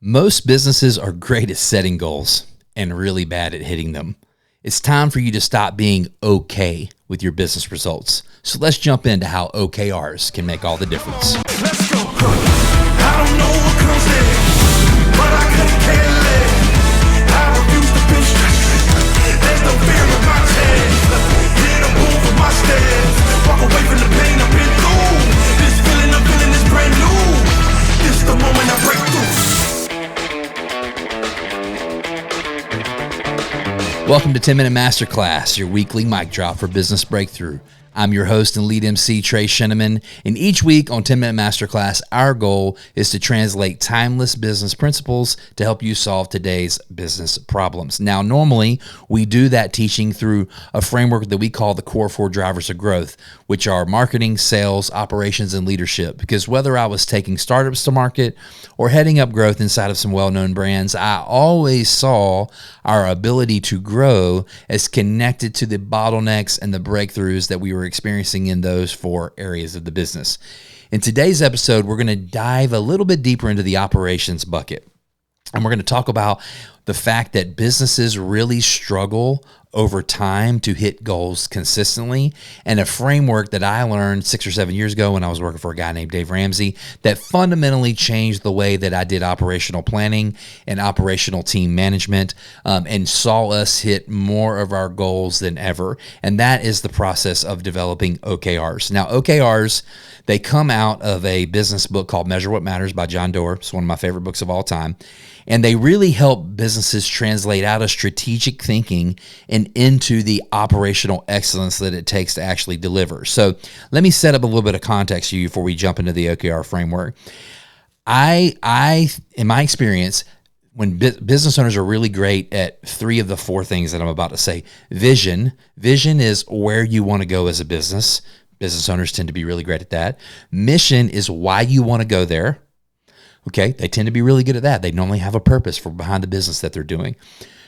Most businesses are great at setting goals and really bad at hitting them. It's time for you to stop being okay with your business results. So let's jump into how OKRs can make all the difference. Let's go. I don't know what comes next, but I couldn't care less. I refuse to be stressed. There's no fear in my chest. Hear the boom from my steps. Walk away from the pain I've been through. This feeling I'm feeling is brand new. This the moment I break through. Welcome to 10-Minute Masterclass, your weekly mic drop for business breakthrough. I'm your host and lead MC, Trey Sheneman, and each week on 10-Minute Masterclass, our goal is to translate timeless business principles to help you solve today's business problems. Now, normally, we do that teaching through a framework that we call the core 4 drivers of growth, which are marketing, sales, operations, and leadership. Because whether I was taking startups to market or heading up growth inside of some well-known brands, I always saw our ability to grow as connected to the bottlenecks and the breakthroughs that we were experiencing in those 4 areas of the business. In today's episode, we're going to dive a little bit deeper into the operations bucket. And we're going to talk about the fact that businesses really struggle over time to hit goals consistently, and a framework that I learned 6 or 7 years ago when I was working for a guy named Dave Ramsey that fundamentally changed the way that I did operational planning and operational team management, and saw us hit more of our goals than ever. And that is the process of developing OKRs. Now, OKRs, they come out of a business book called Measure What Matters by John Doerr. It's one of my favorite books of all time. And they really help businesses translate out of strategic thinking and into the operational excellence that it takes to actually deliver. So let me set up a little bit of context for you before we jump into the OKR framework. I in my experience, when business owners are really great at 3 of the 4 things that I'm about to say. Vision is where you want to go as a business. Business owners tend to be really great at that. Mission is why you want to go there. Okay, they tend to be really good at that. They normally have a purpose for behind the business that they're doing.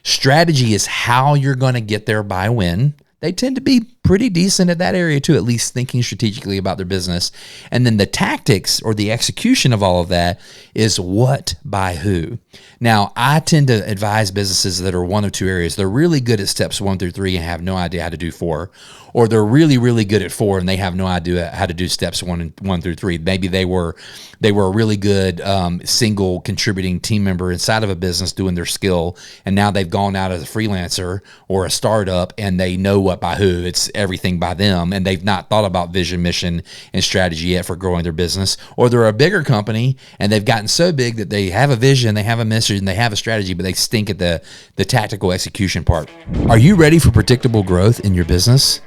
Strategy is how you're going to get there by when. They tend to be pretty decent at that area too, at least thinking strategically about their business. And then the tactics or the execution of all of that is what by who. Now, I tend to advise businesses that are one of 2 areas. They're really good at steps 1 through 3 and have no idea how to do 4. Or they're really, really good at 4 and they have no idea how to do steps 1 through 3. Maybe they were a really good single contributing team member inside of a business doing their skill, and now they've gone out as a freelancer or a startup and they know what by who. It's everything by them, and they've not thought about vision, mission, and strategy yet for growing their business. Or they're a bigger company and they've gotten so big that they have a vision, they have a mission, they have a strategy, but they stink at the tactical execution part. Are you ready for predictable growth in your business?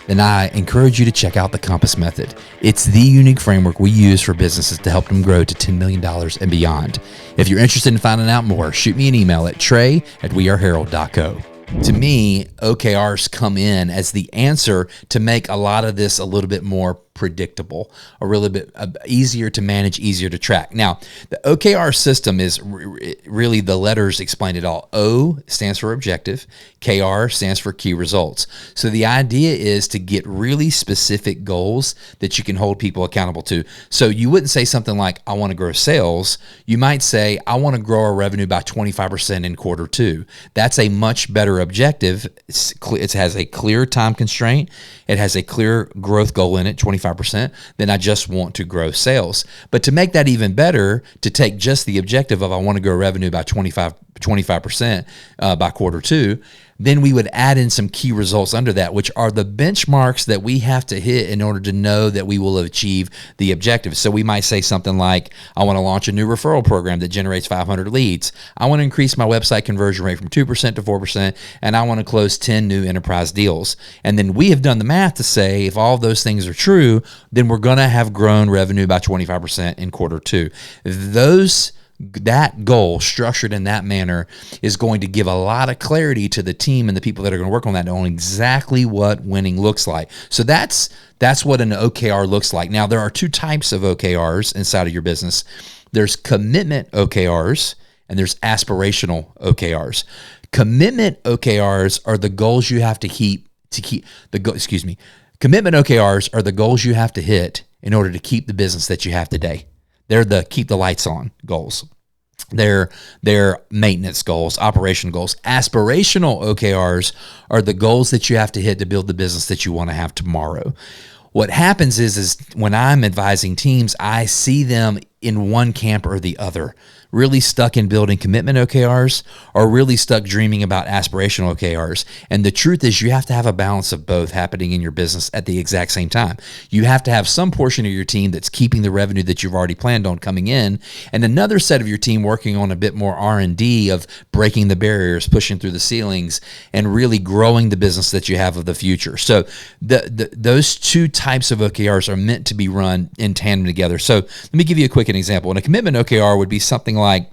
Then I encourage you to check out the Compass Method. It's the unique framework we use for businesses to help them grow to $10 million and beyond. If you're interested in finding out more, shoot me an email at trey@weareherald.co. To me, OKRs come in as the answer to make a lot of this a little bit more predictable, a really bit easier to manage, easier to track. Now, the OKR system is really the letters explain it all. O stands for objective, KR stands for key results. So the idea is to get really specific goals that you can hold people accountable to. So you wouldn't say something like, I want to grow sales. You might say, I want to grow our revenue by 25% in quarter 2. That's a much better objective. It has a clear time constraint. It has a clear growth goal in it, 25%, then I just want to grow sales. But to make that even better, to take just the objective of I want to grow revenue by 25% by quarter 2, then we would add in some key results under that, which are the benchmarks that we have to hit in order to know that we will achieve the objective. So we might say something like, I want to launch a new referral program that generates 500 leads. I want to increase my website conversion rate from 2% to 4%, and I want to close 10 new enterprise deals. And then we have done the math to say if all of those things are true, then we're going to have grown revenue by 25% in quarter 2. That goal structured in that manner is going to give a lot of clarity to the team and the people that are going to work on that on exactly what winning looks like. So that's what an OKR looks like. Now, there are 2 types of OKRs inside of your business. There's commitment OKRs and there's aspirational OKRs. Commitment OKRs are the goals you have to Commitment OKRs are the goals you have to hit in order to keep the business that you have today. They're the keep the lights on goals. their maintenance goals, operation goals. Aspirational OKRs are the goals that you have to hit to build the business that you want to have tomorrow. What happens is when I'm advising teams, I see them in one camp or the other, really stuck in building commitment OKRs or really stuck dreaming about aspirational OKRs. And the truth is you have to have a balance of both happening in your business at the exact same time. You have to have some portion of your team that's keeping the revenue that you've already planned on coming in, and another set of your team working on a bit more R&D of breaking the barriers, pushing through the ceilings, and really growing the business that you have of the future. So those two types of OKRs are meant to be run in tandem together. So let me give you a quick example. And a commitment OKR would be something like,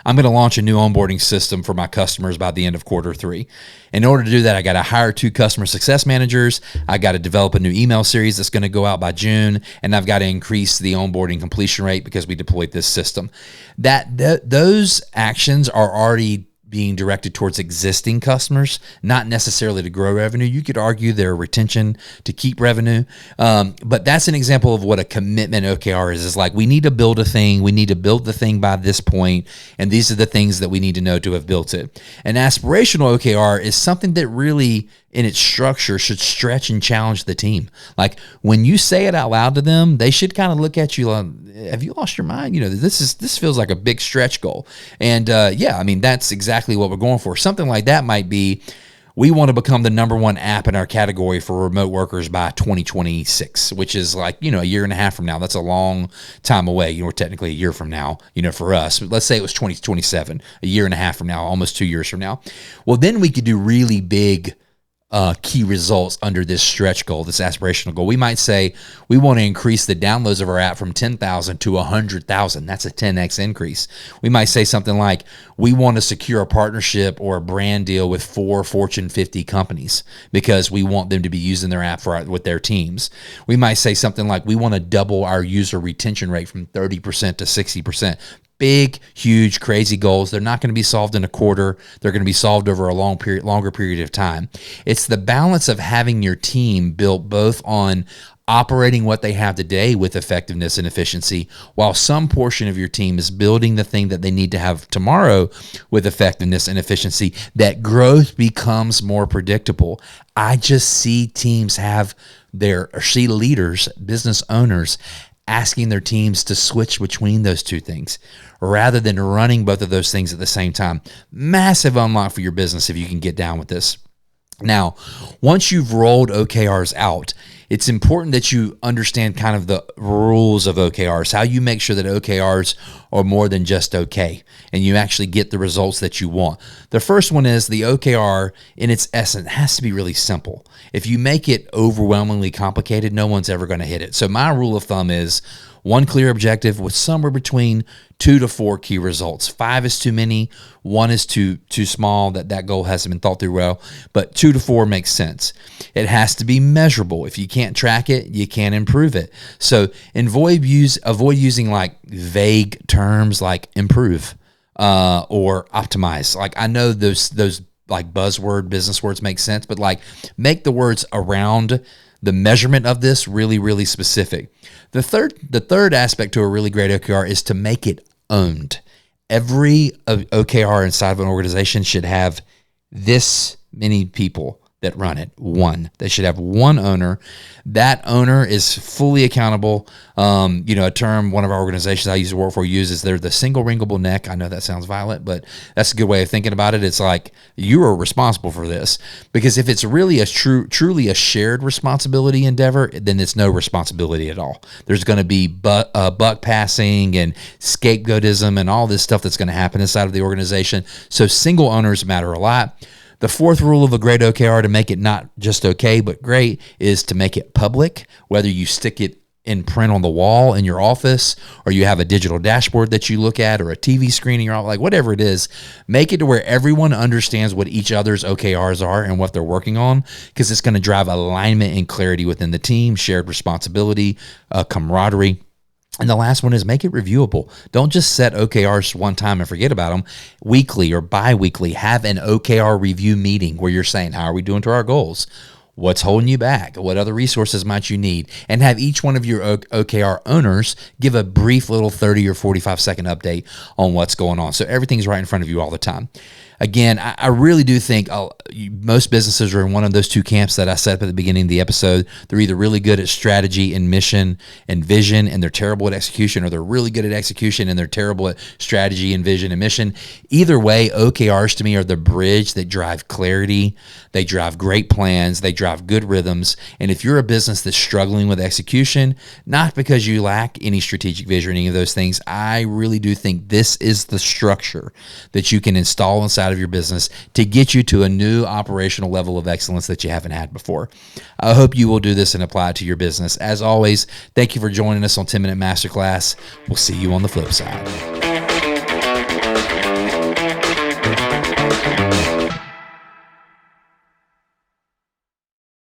I'm going to launch a new onboarding system for my customers by the end of quarter 3. In order to do that, I got to hire 2 customer success managers. I got to develop a new email series that's going to go out by June, and I've got to increase the onboarding completion rate because we deployed this system. Those actions are already being directed towards existing customers, not necessarily to grow revenue. You could argue their retention to keep revenue. But that's an example of what a commitment OKR is. It's like, we need to build a thing. We need to build the thing by this point, and these are the things that we need to know to have built it. An aspirational OKR is something that really, in its structure, should stretch and challenge the team. Like, when you say it out loud to them, they should kind of look at you like, have you lost your mind? This feels like a big stretch goal. And that's exactly what we're going for. Something like that might be, we want to become the number 1 app in our category for remote workers by 2026, which is like, a year and a half from now. That's a long time away. We're technically a year from now, for us. But let's say it was 2027, a year and a half from now, almost 2 years from now. Well, then we could do really big key results under this stretch goal, this aspirational goal. We might say we want to increase the downloads of our app from 10,000 to 100,000. That's a 10x increase. We might say something like, we want to secure a partnership or a brand deal with 4 Fortune 50 companies because we want them to be using their app with their teams. We might say something like, we want to double our user retention rate from 30% to 60%. Big, huge, crazy goals. They're not going to be solved in a quarter. They're going to be solved over a longer period of time. It's the balance of having your team built both on operating what they have today with effectiveness and efficiency, while some portion of your team is building the thing that they need to have tomorrow with effectiveness and efficiency. That growth becomes more predictable. I just see teams see leaders, business owners, asking their teams to switch between those two things rather than running both of those things at the same time. Massive unlock for your business if you can get down with this. Now, once you've rolled OKRs out, it's important that you understand kind of the rules of OKRs, how you make sure that OKRs are more than just okay, and you actually get the results that you want. The first one is the OKR, in its essence, has to be really simple. If you make it overwhelmingly complicated, no one's ever going to hit it. So my rule of thumb is 1 clear objective with somewhere between 2 to 4 key results. 5 is too many. 1 is too small. That goal hasn't been thought through well. But 2 to 4 makes sense. It has to be measurable. If you can't track it, you can't improve it. So avoid using like vague terms like improve or optimize. Like, I know those like buzzword business words make sense, but like, make the words around the measurement of this really, really specific. The third aspect to a really great OKR is to make it owned. Every OKR inside of an organization should have this many people that run it. 1. They should have 1 owner. That owner is fully accountable. A term one of our organizations I used to work for uses, they're the single wringable neck. I know that sounds violent, but that's a good way of thinking about it. It's like, you are responsible for this, because if it's really truly a shared responsibility endeavor, then it's no responsibility at all. There's going to be buck passing and scapegoatism and all this stuff that's going to happen inside of the organization. So single owners matter a lot. The 4th rule of a great OKR, to make it not just okay, but great, is to make it public, whether you stick it in print on the wall in your office, or you have a digital dashboard that you look at, or a TV screen in your office, like whatever it is, make it to where everyone understands what each other's OKRs are and what they're working on, because it's going to drive alignment and clarity within the team, shared responsibility, camaraderie. And the last one is make it reviewable. Don't just set OKRs one time and forget about them. Weekly or bi-weekly, have an OKR review meeting where you're saying, how are we doing to our goals? What's holding you back? What other resources might you need? And have each one of your OKR owners give a brief little 30 or 45 second update on what's going on. So everything's right in front of you all the time. Again, I really do think most businesses are in one of those two camps that I set up at the beginning of the episode. They're either really good at strategy and mission and vision, and they're terrible at execution, or they're really good at execution and they're terrible at strategy and vision and mission. Either way, OKRs to me are the bridge that drive clarity. They drive great plans. They drive good rhythms. And if you're a business that's struggling with execution, not because you lack any strategic vision or any of those things, I really do think this is the structure that you can install inside of your business to get you to a new operational level of excellence that you haven't had before. I hope you will do this and apply it to your business. As always, thank you for joining us on 10 Minute Masterclass. We'll see you on the flip side.